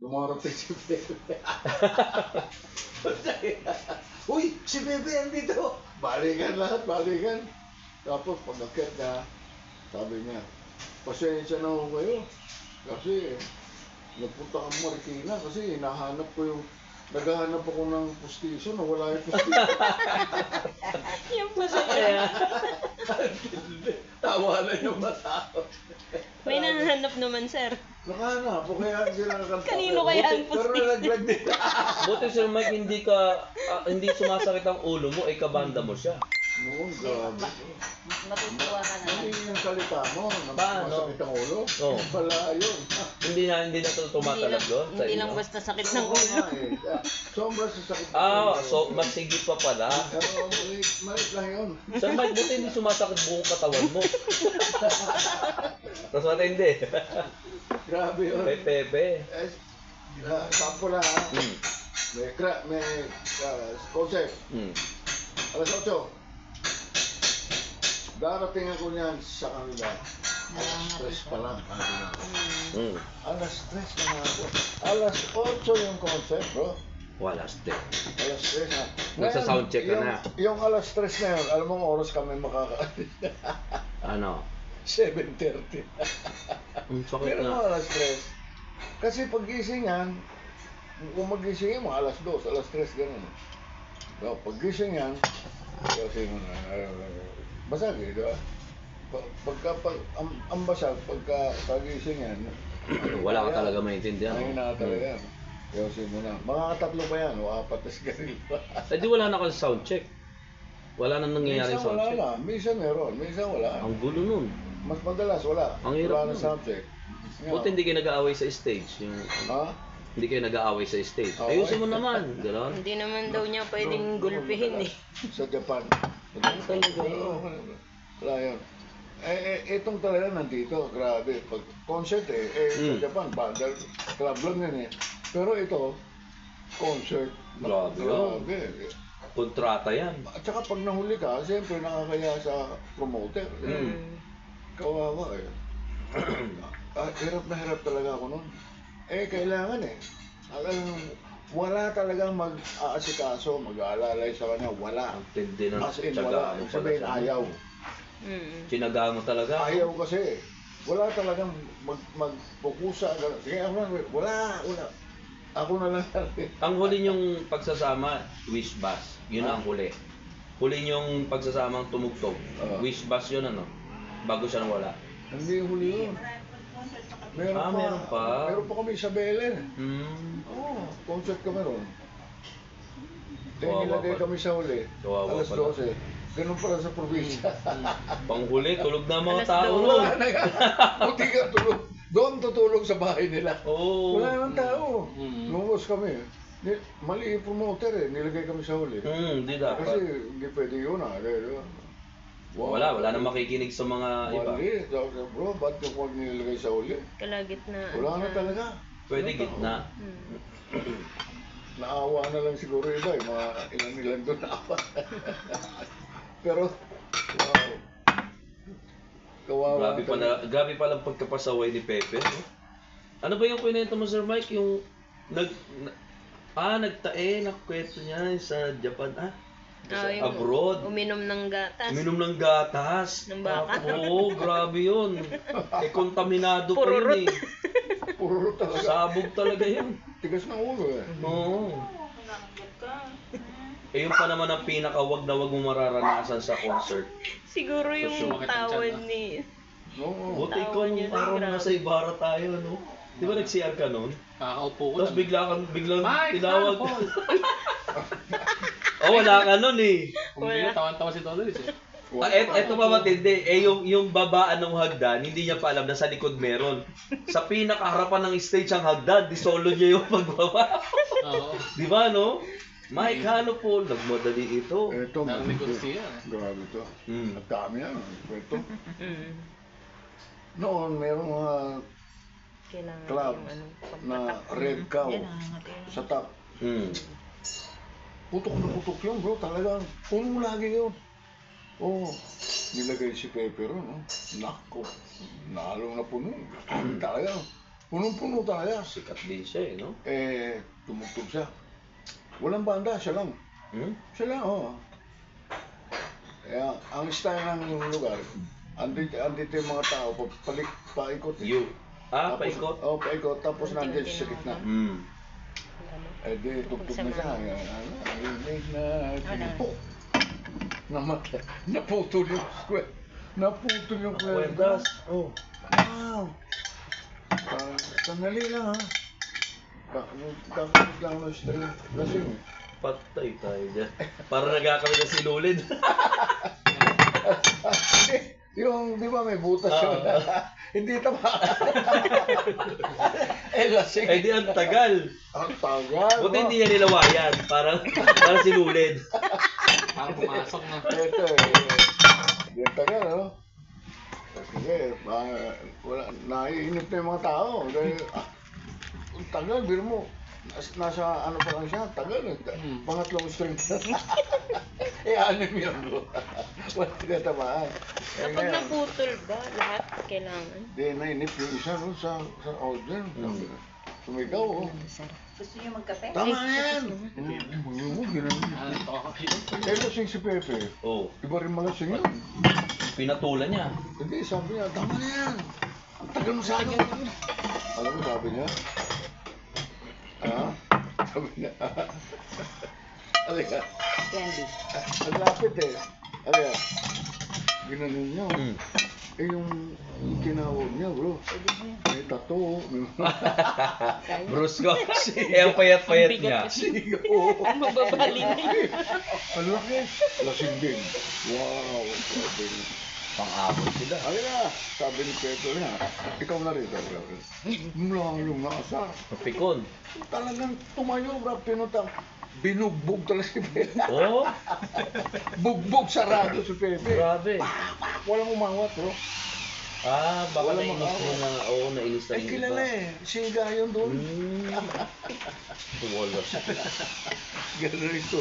Dumarating si Pepe. Uy, si Pepe andito. Balikan lahat, balikan. Tapos pag nakit na, sabi niya, pasensya na ho kayo. Kasi nagpunta kang Marikina kasi hinahanap ko yung naghahanap ako ng pustiso na wala yung pustiso. Yung masaya. Tawa na yung matao. May nahanap naman, sir. Nakahanap po kaya hindi nakakanta. Kanino kaya ang Pero pustiso? nalaglag din. Buti Sir Mike, hindi sumasakit ang ulo mo, ay kabanda mo siya. Noon, grabe. Matutuwa ka na. Ano yung salita mo? Paano? Masakit ang ulo? Oo. Pala yun. Hindi na tumatalag doon sa Hindi lang inyo. basta sakit ng Oo ulo. nga eh. Sobra sa sakit. ng Ah, ulo. so mas higit pa pala. Pero maliit lang yun. Sir Mike, buti hindi sumasakit buong katawan mo. Tapos matindi. Grabe yun. Kay Pepe. Sampo na ha. Hmm. May concept. Hmm. Alas 8. Darating ako niyan sa kanila. Alas 3 pa lang. Hmm. Alas 3 na nga ako. Alas 8 yung concept, bro. Wala ste. Alas 3 na. Nagsa-soundcheck ka na. Yung alas 3 na yun, alam mo ang oras kami makakaalis. Ano? 7:30. Sakit Pero na. mo alas 3. Kasi pag gising yan, kung magising yan, mga alas 2, alas 3, gano'n. So, pag gising yan, kasi basag eh, di ba? Ang basag, pagka pagising yan, Wala ka talaga maintindihan. ay na talaga yan. Kasi mo na. Mga tatlo pa yan, o 4 na ganil pa. Eh di wala na kasi soundcheck. Wala nang nangyayari Minsan wala soundcheck. na, minsan meron, minsan wala. Ang gulo nun. Mas madalas wala. Ang hirap wala na nun. subject. Buti hindi kayo nag-aaway sa stage. Ha? Hindi kayo nag-aaway sa stage. Oo. Ayusin mo naman. Ganon. Hindi naman daw niya pwedeng gulpihin eh. Sa Japan. Talaga. Oo, wala yun. Itong talaga nandito, grabe. Pag concert sa Japan, bandal, club lang yan eh. Pero ito, concert. Grabe. Kontrata yan. At saka pag nahuli ka, siyempre nakakaya sa promoter. Kawawa eh. Hirap na hirap talaga ako nun. Kailangan eh. Wala talagang mag-aasikaso, mag-aalalay sa kanya. Wala. Ang tindi ng As in, tsaga wala. mo Ibig sabihin, pala. ayaw. Tinaga mo talaga. Ayaw kasi. Wala talagang magpupusa. Sige, wala. Ako na lang. Ang huli niyong pagsasama, wish bus. Yun ang huli. Huli niyong pagsasamang tumugtog. Wish bus yun ano. Bago siya nawala. Hindi huli yun. Meron pa. Meron pa kami sa Belen. Hmm. Concert kami ron. Kawawa Nilagay pala. kami sa huli. Kawawa Alas pala. 12. Ganun pala sa probinsya. Panghuli, tulog na ang mga Alas tao daw. nun. Wala na nga. Buti ka tulog. Doon tutulog sa bahay nila. Oo. Wala nang tao. Lumos kami. Mali yung promoter eh. Nilagay kami sa huli. Hindi Kasi dapat. hindi pwede yun ah. Wala nang makikinig sa mga iba. Mali. Bro, ba't yung huwag nilagay sa huli? Kalagitnaan. Wala na siya. talaga. Pwede gitna. Naawa na lang siguro iba eh. Mga ilan nilang doon naawa. Pero, wow. Kawawa. Grabe pala ang pagkapasaway ni Pepe. No? Ano ba yung kwento mo, Sir Mike? Yung nagtae na kwento niya sa Japan. Yung Abroad. Uminom ng gatas. Uminom ng gatas. Ng baka. Oo, grabe yun. Kontaminado pa Pururot. yun eh. Puro talaga. Sabog talaga yun. Tigas ng ulo eh. Oo. Yun pa naman ang pinaka-wag na wag mo mararanasan sa concert. Siguro yung Sumakit ang tawad ni... Oo. Buti ko Tawa niya, nung araw grabe. na nasa Ibarra tayo, no? Di ba nag-CR ka nun? Kakaupo ko Tapos biglang Mike, tinawag. Paul! Oh, wala ka nun eh. Kung hindi, tawan-tawa si Todoris eh. Eto pa matindi, yung babaan ng hagdan, hindi niya pa alam na sa likod meron. Sa pinakaharapan ng stage ang hagdan, di solo niya yung pagbaba. Oo. Di ba, no? Mike, halo po, nagmadali ito. Ito, Narinig ko siya. grabe to. Hmm. Ang dami yan. Ito. Noon, merong mga Kailangan club yung ano, na pagpatak. red cow sa top. Hmm. Putok na putok yun, bro. Talagang puno lagi yun. Oo. Nilagay si Pepe ron, no? Nako. Nalo na puno. Talagang Punong-puno talaga. Sikat din siya no? Tumugtog siya. Walang banda, siya lang. Hmm? Siya lang, oo. Kaya, ang style ng lugar, andito yung mga tao, paikot. You. Paikot? Oo, paikot, tapos nandiyan siya sa gitna. Hmm. Di tugtog na siya. Rinig na tinipok. Namatay. Naputol yung square. Naputol yung kwerdas. Oh. Wow. Sandali lang ha. Tapos lang ng string. Lasing. Patay tayo dyan. Para nagkakami na sinulid. Yung, di ba may butas yun? Hindi tama. Lasing. Di ang tagal. Ang tagal. Buti hindi niya nilawayan. Parang sinulid. Parang pumasok na. Ito Hindi ang tagal, no? Sige, wala, naiinip na yung mga tao. Dahil, ang tagal, biro mo. Nasa ano pa lang siya, tagal. Pangatlong string. Anim yun, bro. Wala tinatamaan. Kapag naputol ba, lahat kailangan? Hindi, nainip yung isa, no, sa audience. Sumigaw, oh. Gusto niyo magkape? Tama na yan! Hindi mo, ginanon. Lasing si Pepe. Oh. Iba rin malasing yun. Pinatulan niya. Hindi, sabi niya, tama na yan. Ang tagal mo sa akin. Alam mo, sabi niya. Sabi niya. Alika. Candy. Ang lapit eh. Alika. Ginanon niya. Yung tinawag niya, bro. May tattoo. Bruce ko. Ang payat-payat niya. Mababaling. Ang laki. Lasing din. Wow. Sabi niya. Pang-abot sila. Alika. Sabi ni Pedro niya. Ikaw na rin. Mula yung nasa. Pikon. Talagang tumayo, bro. Pinutang. Binugbog talaga si Pepe. Oh. Bugbog sarado si Pepe. Grabe. Walang umawat, bro. Baka Wala nainis mga- mo na. Oo, nainis na Eh, yung kilala iba. Siga yun doon. Wala. Gano'n ito.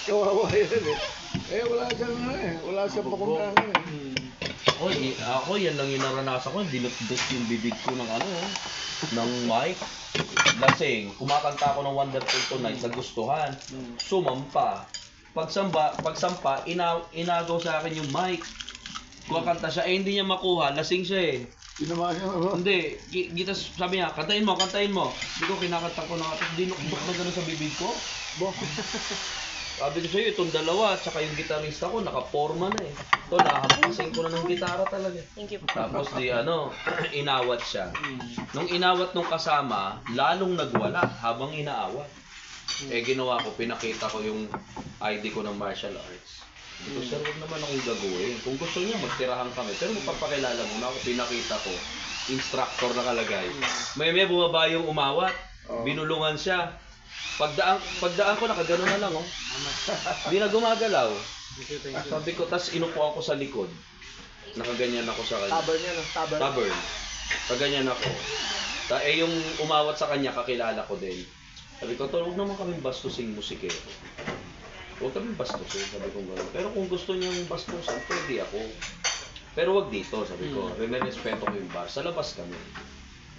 Kawawa yan wala siyang wala siyang pakuntahan Ako, yan lang yung naranasan ko. Dinut-dut yung bibig ko ng ng mic. Lasing, kumakanta ako ng Wonderful Tonight sa gustuhan. Sumampa. Pagsampa, inagaw sa akin yung mic. Kumakanta siya, hindi niya makuha, lasing siya eh. Tinama niya, bro. Hindi, sabi niya, kantahin mo. Hindi ko kinakanta ko na nga, tapos dinukdok na gano'n sa bibig ko. Sabi ko sa'yo, itong dalawa, tsaka yung gitarista ko, nakaporma na eh. Ito, nahampasin ko na ng gitara talaga. Thank you. Tapos inawat siya. Nung inawat nung kasama, lalong nagwala habang inaawat. Ginawa ko, pinakita ko yung ID ko ng martial arts. Ito, sir, huwag naman akong gagawin. Kung gusto niya, magtirahan kami. Pero magpapakilala mo na ako, pinakita ko, instructor nakalagay. May bumaba yung umawat, binulungan siya. Pagdaan ko, nakagano na lang, oh. Hindi na gumagalaw. Sabi ko, tas inupuan ko sa likod. Nakaganyan ako sa kanya. Tabern niya, no? Tabern. Kaganyan ako. Yung umawat sa kanya, kakilala ko din. Sabi ko, huwag naman kaming bastusing musikero. Huwag kaming bastusin, sabi ko gano'n. Pero kung gusto niyang bastusin, pwede ako. Pero wag dito, sabi ko. Respeto ko yung bar. Sa labas kami.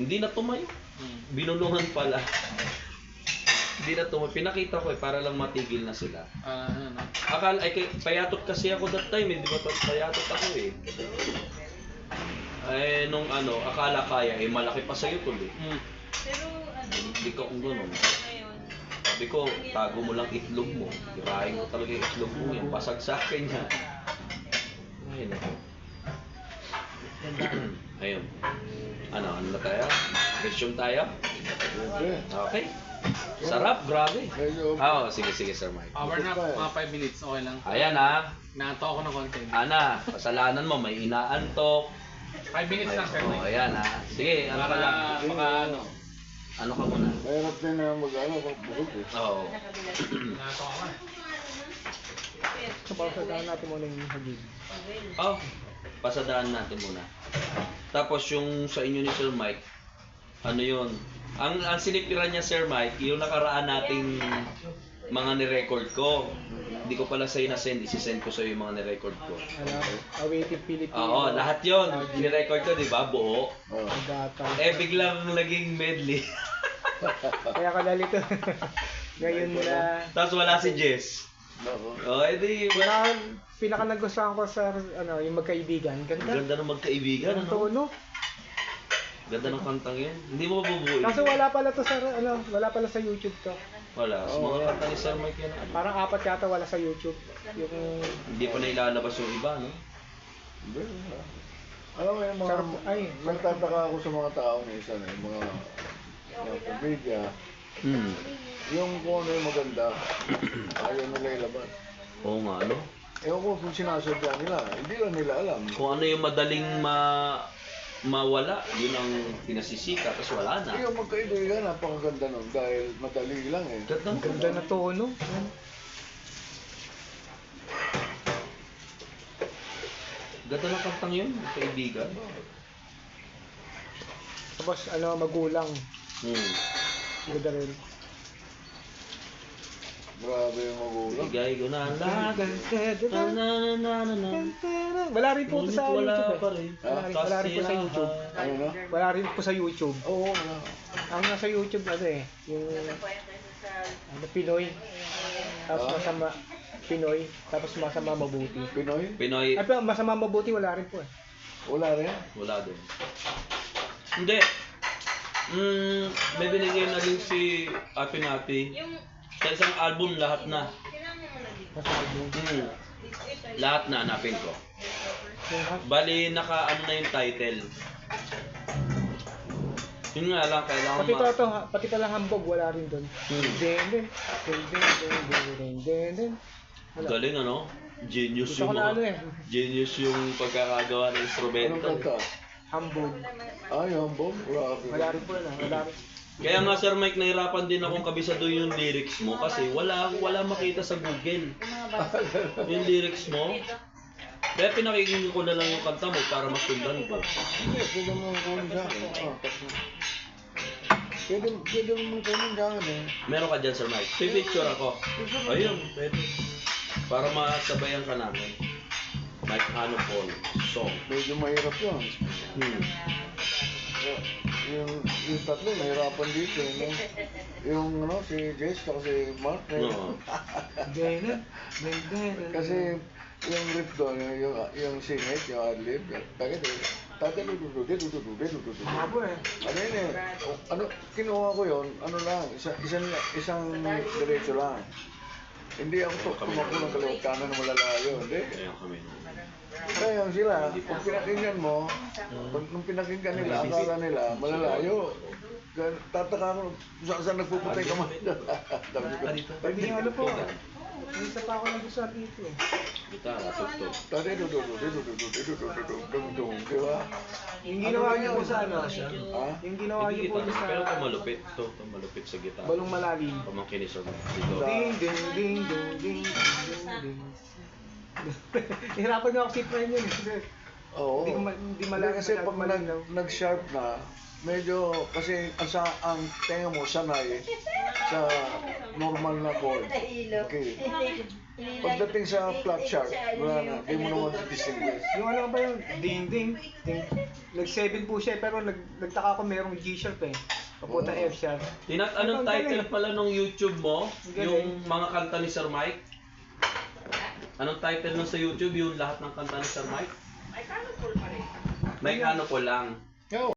Hindi na tumayo. Binulungan pala. Hindi na tumayo. Pinakita ko para lang matigil na sila. Akala, payatot kasi ako that time, di ba? Payatot ako eh. Nung akala kaya, malaki pa sa'yo tuloy. Hindi ka kung gano'n. Sabi ko, tago mo lang itlog mo. Irahin ko talaga yung itlog mo. Yung basag sa akin niya. Ayun ako. Ayun. Ano na tayo? Question tayo? Okay. Sarap, grabe. Sige, Sir Mike. Hour na, mga 5 minutes, okay lang. Ayan ha. Naanto ako ng content. Ana, pasalanan mo, may inaantok. 5 minutes lang, sir. Ayan ha. Sige, ano ka lang? Ano ka muna? Mahirap din na magbukod eh. Oo. Naanto ako. Pasadaan natin muna yung hagid. Pasadaan natin muna. Tapos yung sa inyo ni Sir Mike, ano yun? Ang sinipiran niya, Sir Mike, yung nakaraan nating mga ni-record ko. Hindi ko pala sa'yo na-send, isi-send ko sa'yo yung mga nirecord ko. Ano, Awaiting Filipino. Oo, lahat yon nirecord ko, di ba? Buo. Oh. Data. Biglang naging medley. Kaya kalalito. Ngayon na... Tapos wala si Jess. Nako. Edi, Pinaka nagustuhan ko sa ano, yung magkaibigan. Ganda. ganda ng magkaibigan, Ang ano? tono. Ganda ng kantang yan. Hindi mo mabubuhay. Kaso wala pala to sa ano, wala pala sa YouTube to. Wala. Sa mga kanta ni Sir Mike yan. Ano? Parang 4 yata wala sa YouTube. Yung Hindi pa na ilalabas yung iba, no? Hindi. Alam mo yung mga... Sarap- ay. Nagtataka ako sa mga tao minsan eh. Mga media. Yung kung ano yung maganda, ayaw nila ilabas. Oo nga, ano? Ewan ko kung sinasadya nila. Hindi lang nila alam. Kung ano yung madaling mawala, yun ang pinasisika, tapos wala na. Yung magkaibigan, napakaganda nun dahil madali lang eh. ganda na tono. Ganda ng kantang yun, kaibigan. Tapos ano, magulang. Ganda rin. Grabe yung magulang. Bigay ko na ang lahat. Na. Wala rin po ito sa Wala YouTube pa eh. rin. Wala rin po sa YouTube. Ano na? Wala rin po sa YouTube. Oo, wala. Ang nasa YouTube ano eh, yung ano, Pinoy. Tapos masama Pinoy, tapos masama mabuti. Pinoy? Pinoy, Ay, pero masama mabuti wala rin po eh. Wala rin. wala din. Hindi. May binigay na rin si Ate Nati. Sa isang album, lahat na. Masabi. Lahat na, hanapin ko. Bali, ano na yung title. Yun nga lang, kailangan Pati to, pati palang hambog wala rin doon. Den. Wala. Galing, ano? Genius Gusto ko yung na ano mga... eh, Genius yung pagkakagawa ng Anong instrumental. kanta? hambog. Ay, hambog. Grabe. Wala rin po na, wala rin. Kaya nga Sir Mike, nahirapan din akong kabisado yung lyrics mo kasi wala makita sa Google. Yung lyrics mo. Kaya pinakinggan ko na lang yung kanta mo para masundan ko. Hindi, pwede mo kunin sa akin. Pwede mo kunin sa akin eh. Meron ka dyan Sir Mike. Pipicture ako. Ayun, pwede. Para masabayan ka namin. Mike Ano Paul, song. Medyo mahirap yun. Yung tatlo, nahirapan dito. No? Yung ano, si Jess, kasi si Mark. No. Den. Kasi yung riff doon, yung singit, yung ad-lib, bakit eh, Mabo eh. ano yun eh, ano, kinuha ko yun, ano lang, isang diretso lang. Hindi ako tumakbo ng kaliwat kanan na malalayo, hindi. Ayan kami. Kaya sila, pag pinakinggan mo, nung pinakinggan nila, akala nila, malalayo. Tataka ko, saan nagpupunta yung kamay doon. Pwede yung ano po. May isa pa ako nagustuhan dito eh. Gitara, tuktok. Di ba? Yung ginawa niyo po sa ano, Ha? yung ginawa Hindi niyo po gitara, pero sa ito malupit. Ito malupit sa gitara. balong malalim. Pamangkin ni Sir Mike. Dito. Ding. Hirapan niyo ako sipran yun eh. Kasi Oo. Hindi malalim Kasi na pag malinaw. nag-sharp na, medyo, kasi ang tenga mo sanay sa normal na chord. Okay. Pagdating sa flat sharp, wala na, di mo naman distinguish. Yung ano ba yung ding. Nag-7 po siya pero nagtaka ko merong G sharp eh. Papunta F sharp. Anong title pala nung YouTube mo? Galing. Yung mga kanta ni Sir Mike? Anong title nun sa YouTube? Yung lahat ng kanta ni Sir Mike? Mike Ano po lang.